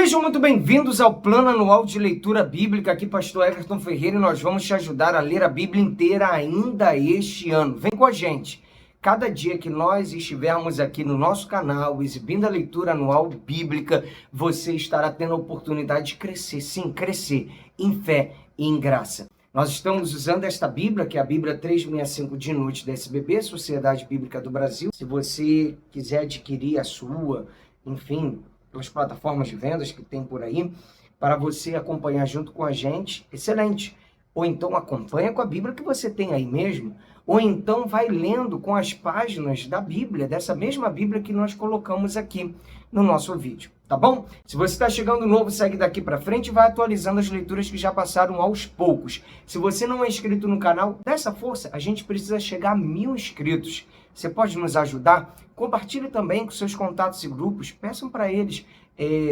Sejam muito bem-vindos ao Plano Anual de Leitura Bíblica. Aqui, Pastor Everton Ferreira, e nós vamos te ajudar a ler a Bíblia inteira ainda este ano. Vem com a gente! Cada dia que nós estivermos aqui no nosso canal, exibindo a leitura anual bíblica, você estará tendo a oportunidade de crescer, sim, crescer em fé e em graça. Nós estamos usando esta Bíblia, que é a Bíblia 365 de Noite da SBB, Sociedade Bíblica do Brasil. Se você quiser adquirir a sua, enfim, pelas plataformas de vendas que tem por aí, para você acompanhar junto com a gente, excelente. Ou então acompanha com a Bíblia que você tem aí mesmo, ou então vai lendo com as páginas da Bíblia, dessa mesma Bíblia que nós colocamos aqui no nosso vídeo, tá bom? Se você está chegando novo, segue daqui para frente e vai atualizando as leituras que já passaram aos poucos. Se você não é inscrito no canal, dá essa força, a gente precisa chegar a 1000 inscritos. Você pode nos ajudar? Compartilhe também com seus contatos e grupos, peçam para eles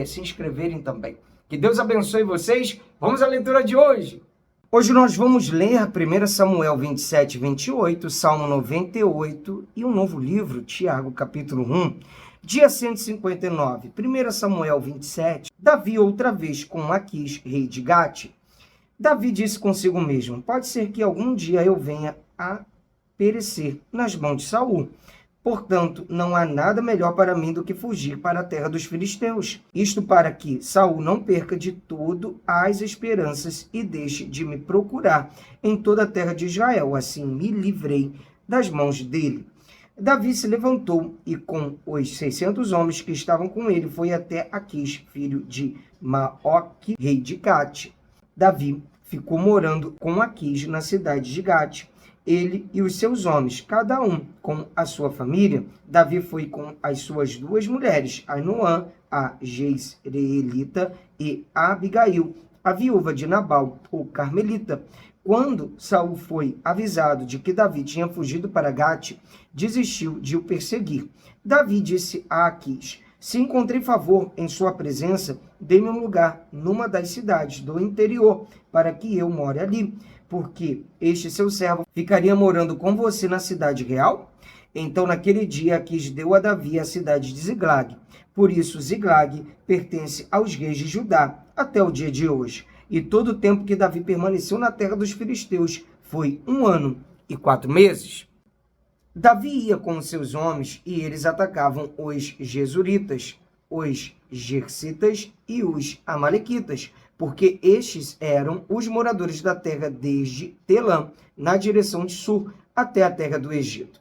se inscreverem também. Que Deus abençoe vocês. Vamos à leitura de hoje. Hoje nós vamos ler 1 Samuel 27 e 28, Salmo 98 e um novo livro, Tiago, capítulo 1, dia 159. 1 Samuel 27, Davi outra vez com Aquis, rei de Gate. Davi disse consigo mesmo, pode ser que algum dia eu venha a perecer nas mãos de Saul. Portanto, não há nada melhor para mim do que fugir para a terra dos filisteus. Isto para que Saul não perca de todo as esperanças e deixe de me procurar em toda a terra de Israel. Assim me livrei das mãos dele. Davi se levantou e com os 600 homens que estavam com ele foi até Aquis, filho de Maoque, rei de Gate. Davi ficou morando com Aquis na cidade de Gate, ele e os seus homens, cada um com a sua família. Davi foi com as suas duas mulheres, Ainoã, a Jezreelita, e a Abigail, a viúva de Nabal, o Carmelita. Quando Saul foi avisado de que Davi tinha fugido para Gate, desistiu de o perseguir. Davi disse a Aquis, se encontrei favor em sua presença, dê-me um lugar numa das cidades do interior, para que eu more ali, porque este seu servo ficaria morando com você na cidade real? Então, naquele dia, Aquis deu a Davi a cidade de Ziglag. Por isso, Ziglag pertence aos reis de Judá até o dia de hoje. E todo o tempo que Davi permaneceu na terra dos filisteus foi 1 ano e 4 meses. Davi ia com os seus homens e eles atacavam os Gesuritas, os Gersitas e os Amalequitas, porque estes eram os moradores da terra desde Telã, na direção de sul, até a terra do Egito.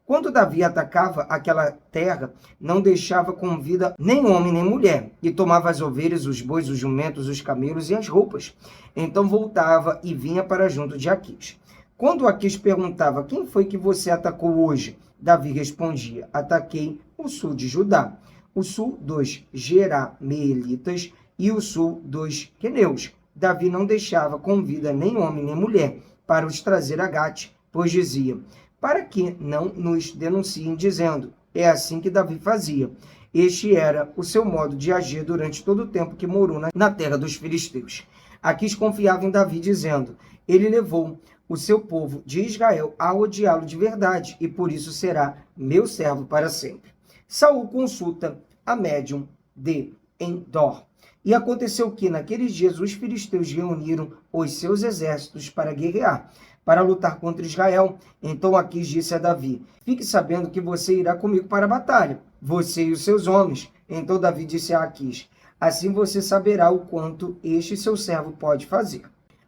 Quando Davi atacava aquela terra, não deixava com vida nem homem nem mulher, e tomava as ovelhas, os bois, os jumentos, os camelos e as roupas. Então voltava e vinha para junto de Aquis. Quando Aquis perguntava, quem foi que você atacou hoje? Davi respondia, ataquei o sul de Judá, o sul dos Jerameelitas e o sul dos queneus. Davi não deixava com vida nem homem nem mulher para os trazer a Gate, pois dizia, para que não nos denunciem dizendo, é assim que Davi fazia. Este era o seu modo de agir durante todo o tempo que morou na terra dos filisteus. Aquis confiava em Davi dizendo, ele levou o seu povo de Israel a odiá-lo de verdade, e por isso será meu servo para sempre. Saul consulta a médium de Endor. E aconteceu que, naqueles dias, os filisteus reuniram os seus exércitos para guerrear, para lutar contra Israel. Então Aquis disse a Davi, fique sabendo que você irá comigo para a batalha, você e os seus homens. Então Davi disse a Aquis, assim você saberá o quanto este seu servo pode fazer.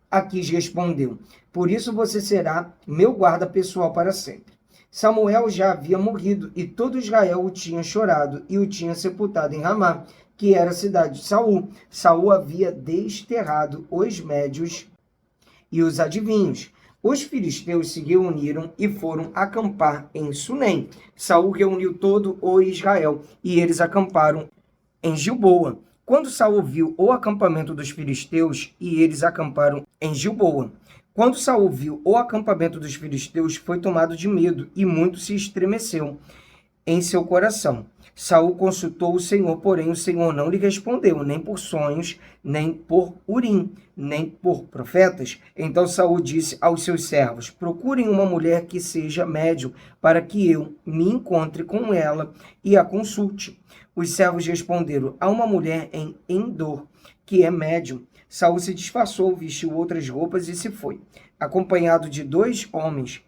Aquis respondeu, por isso você será meu guarda pessoal para sempre. Samuel já havia morrido e todo Israel o tinha chorado e o tinha sepultado em Ramá, que era a cidade de Saul. Saul havia desterrado os médios e os adivinhos. Os filisteus se reuniram e foram acampar em Sunem. Saul reuniu todo o Israel e eles acamparam em Gilboa. Quando Saul viu o acampamento dos filisteus e eles acamparam em Gilboa. Quando Saul viu o acampamento dos filisteus, foi tomado de medo e muito se estremeceu em seu coração. Saul consultou o Senhor, porém o Senhor não lhe respondeu, nem por sonhos, nem por Urim, nem por profetas. Então Saul disse aos seus servos, procurem uma mulher que seja médium, para que eu me encontre com ela e a consulte. Os servos responderam: há uma mulher em Endor, que é médium. Saul se disfarçou, vestiu outras roupas e se foi, acompanhado de 2 homens.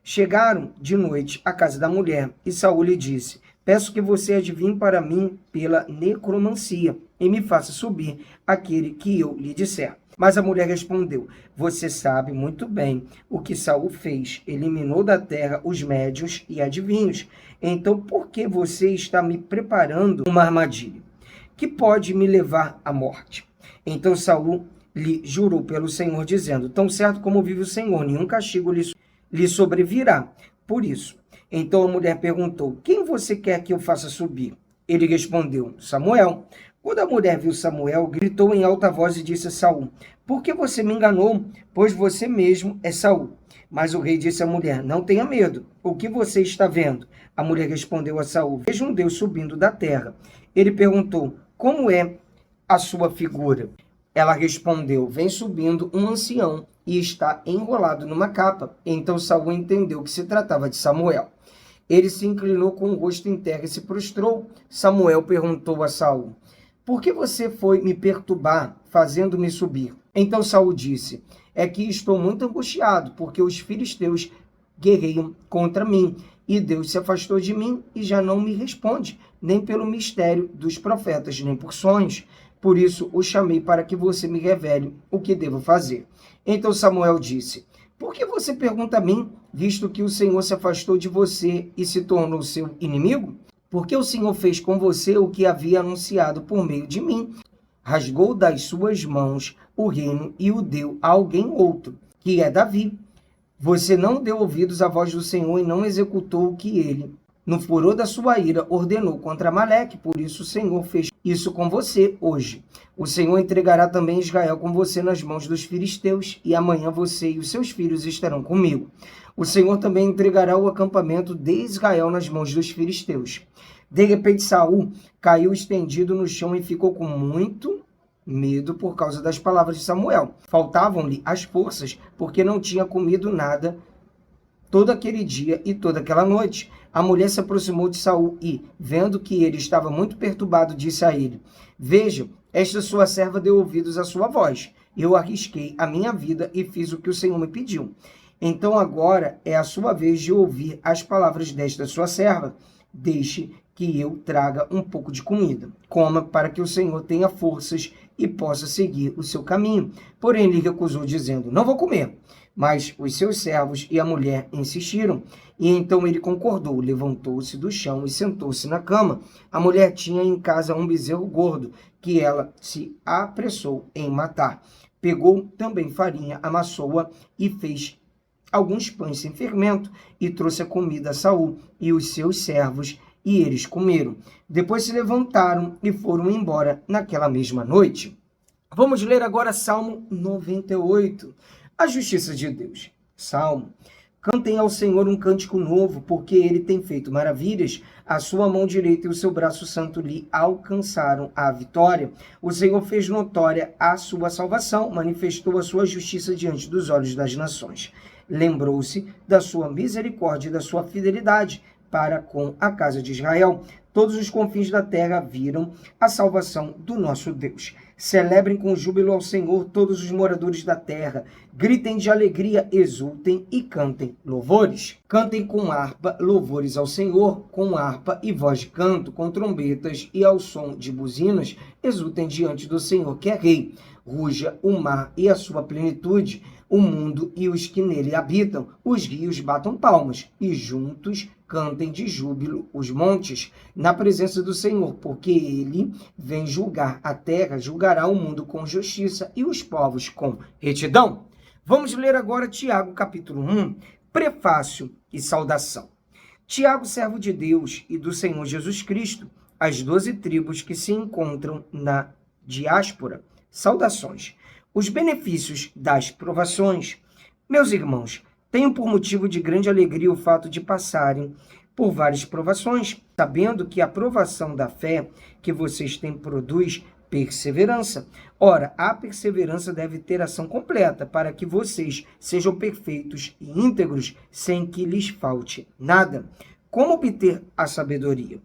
Chegaram de noite à casa da mulher, e Saul lhe disse: peço que você adivinhe para mim pela necromancia, e me faça subir aquele que eu lhe disser. Mas a mulher respondeu: você sabe muito bem o que Saul fez. Eliminou da terra os médiuns e adivinhos. Então, por que você está me preparando uma armadilha que pode me levar à morte? Então Saul lhe jurou pelo Senhor, dizendo: tão certo como vive o Senhor, nenhum castigo lhe sobrevirá. Por isso, então a mulher perguntou: quem você quer que eu faça subir? Ele respondeu: Samuel. Quando a mulher viu Samuel, gritou em alta voz e disse a Saul: por que você me enganou? Pois você mesmo é Saul. Mas o rei disse à mulher: não tenha medo. O que você está vendo? A mulher respondeu a Saul: vejo um Deus subindo da terra. Ele perguntou: como é a sua figura? Ela respondeu: vem subindo um ancião e está enrolado numa capa. Então Saul entendeu que se tratava de Samuel. Ele se inclinou com o rosto em terra e se prostrou. Samuel perguntou a Saul: por que você foi me perturbar, fazendo-me subir? Então Saul disse: é que estou muito angustiado, porque os filisteus guerreiam contra mim, e Deus se afastou de mim e já não me responde, nem pelo mistério dos profetas, nem por sonhos. Por isso o chamei para que você me revele o que devo fazer. Então Samuel disse: por que você pergunta a mim, visto que o Senhor se afastou de você e se tornou seu inimigo? Porque o Senhor fez com você o que havia anunciado por meio de mim. Rasgou das suas mãos o reino e o deu a alguém outro, que é Davi. Você não deu ouvidos à voz do Senhor e não executou o que ele, no furor da sua ira, ordenou contra Amaleque. Por isso o Senhor fez isso com você hoje. O Senhor entregará também Israel com você nas mãos dos filisteus, e amanhã você e os seus filhos estarão comigo. O Senhor também entregará o acampamento de Israel nas mãos dos filisteus. De repente Saul caiu estendido no chão e ficou com muito medo por causa das palavras de Samuel. Faltavam-lhe as forças, porque não tinha comido nada todo aquele dia e toda aquela noite. A mulher se aproximou de Saul e, vendo que ele estava muito perturbado, disse a ele: veja, esta sua serva deu ouvidos à sua voz. Eu arrisquei a minha vida e fiz o que o Senhor me pediu. Então agora é a sua vez de ouvir as palavras desta sua serva. Deixe que eu traga um pouco de comida. Coma para que o Senhor tenha forças e possa seguir o seu caminho. Porém ele recusou, dizendo: não vou comer. Mas os seus servos e a mulher insistiram. E então ele concordou, levantou-se do chão e sentou-se na cama. A mulher tinha em casa um bezerro gordo, que ela se apressou em matar. Pegou também farinha, amassou-a e fez alguns pães sem fermento, e trouxe a comida a Saul e os seus servos, e eles comeram. Depois se levantaram e foram embora naquela mesma noite. Vamos ler agora Salmo 98. A justiça de Deus. Salmo. Cantem ao Senhor um cântico novo, porque ele tem feito maravilhas. A sua mão direita e o seu braço santo lhe alcançaram a vitória. O Senhor fez notória a sua salvação, manifestou a sua justiça diante dos olhos das nações. Lembrou-se da sua misericórdia e da sua fidelidade para com a casa de Israel. Todos os confins da terra viram a salvação do nosso Deus. Celebrem com júbilo ao Senhor todos os moradores da terra. Gritem de alegria, exultem e cantem louvores. Cantem com harpa louvores ao Senhor, com harpa e voz de canto, com trombetas e ao som de buzinas. Exultem diante do Senhor, que é rei. Ruja o mar e a sua plenitude, o mundo e os que nele habitam. Os rios batam palmas e juntos cantem de júbilo os montes na presença do Senhor, porque ele vem julgar a terra, julgará o mundo com justiça e os povos com retidão. Vamos ler agora Tiago, capítulo 1, prefácio e saudação. Tiago, servo de Deus e do Senhor Jesus Cristo, as 12 tribos que se encontram na diáspora, saudações. Os benefícios das provações. Meus irmãos, tenho por motivo de grande alegria o fato de passarem por várias provações, sabendo que a provação da fé que vocês têm produz perseverança. Ora, a perseverança deve ter ação completa, para que vocês sejam perfeitos e íntegros, sem que lhes falte nada. Como obter a sabedoria?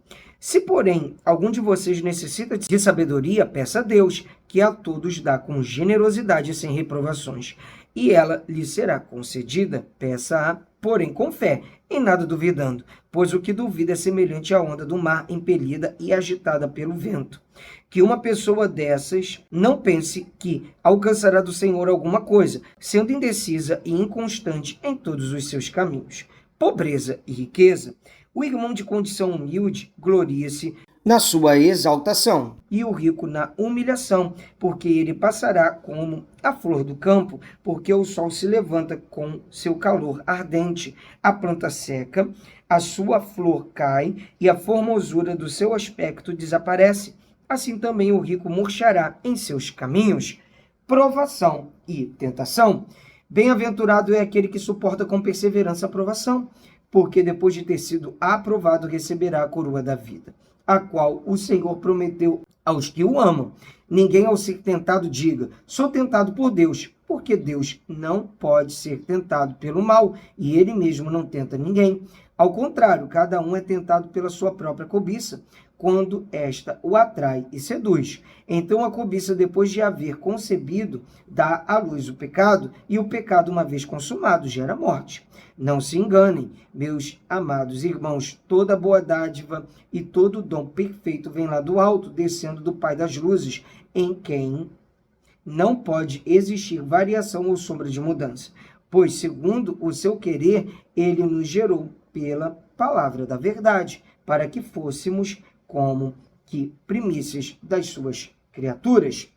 Se, porém, algum de vocês necessita de sabedoria, peça a Deus, que a todos dá com generosidade e sem reprovações, e ela lhe será concedida. Peça-a, porém, com fé, em nada duvidando, pois o que duvida é semelhante à onda do mar, impelida e agitada pelo vento. Que uma pessoa dessas não pense que alcançará do Senhor alguma coisa, sendo indecisa e inconstante em todos os seus caminhos. Pobreza e riqueza. O irmão de condição humilde gloria-se na sua exaltação, e o rico na humilhação, porque ele passará como a flor do campo, porque o sol se levanta com seu calor ardente, a planta seca, a sua flor cai, e a formosura do seu aspecto desaparece. Assim também o rico murchará em seus caminhos. Provação e tentação. Bem-aventurado é aquele que suporta com perseverança a provação, porque depois de ter sido aprovado, receberá a coroa da vida, a qual o Senhor prometeu aos que o amam. Ninguém, ao ser tentado, diga: sou tentado por Deus, porque Deus não pode ser tentado pelo mal, e ele mesmo não tenta ninguém. Ao contrário, cada um é tentado pela sua própria cobiça, quando esta o atrai e seduz. Então a cobiça, depois de haver concebido, dá à luz o pecado, e o pecado, uma vez consumado, gera morte. Não se enganem, meus amados irmãos, toda boa dádiva e todo dom perfeito vem lá do alto, descendo do Pai das luzes, em quem não pode existir variação ou sombra de mudança, pois, segundo o seu querer, ele nos gerou pela palavra da verdade, para que fôssemos como que primícias das suas criaturas.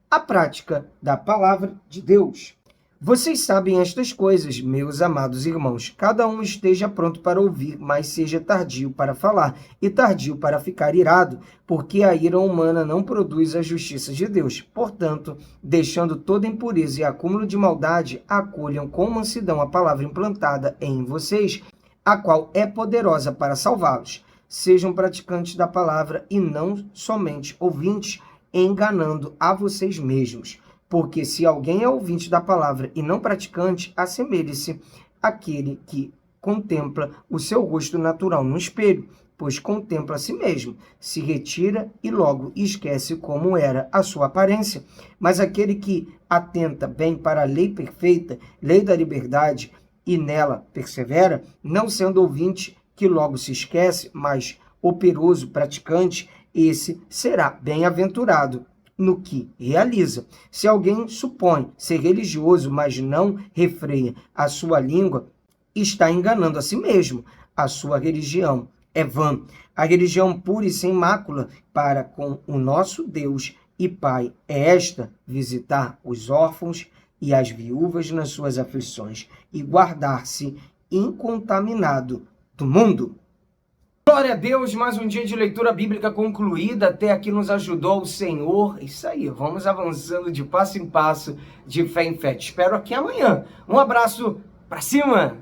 A prática da palavra de Deus. Vocês sabem estas coisas, meus amados irmãos. Cada um esteja pronto para ouvir, mas seja tardio para falar e tardio para ficar irado, porque a ira humana não produz a justiça de Deus. Portanto, deixando toda impureza e acúmulo de maldade, acolham com mansidão a palavra implantada em vocês, a qual é poderosa para salvá-los. Sejam praticantes da palavra e não somente ouvintes, enganando a vocês mesmos. Porque se alguém é ouvinte da palavra e não praticante, assemelhe-se àquele que contempla o seu rosto natural no espelho, pois contempla a si mesmo, se retira e logo esquece como era a sua aparência. Mas aquele que atenta bem para a lei perfeita, lei da liberdade, e nela persevera, não sendo ouvinte que logo se esquece, mas operoso praticante, esse será bem-aventurado no que realiza. Se alguém supõe ser religioso, mas não refreia a sua língua, está enganando a si mesmo. A sua religião é vã. A religião pura e sem mácula para com o nosso Deus e Pai é esta: visitar os órfãos e as viúvas nas suas aflições e guardar-se incontaminado do mundo. Glória a Deus, mais um dia de leitura bíblica concluída. Até aqui nos ajudou o Senhor. Isso aí, vamos avançando de passo em passo, de fé em fé. Te espero aqui amanhã. Um abraço, pra cima!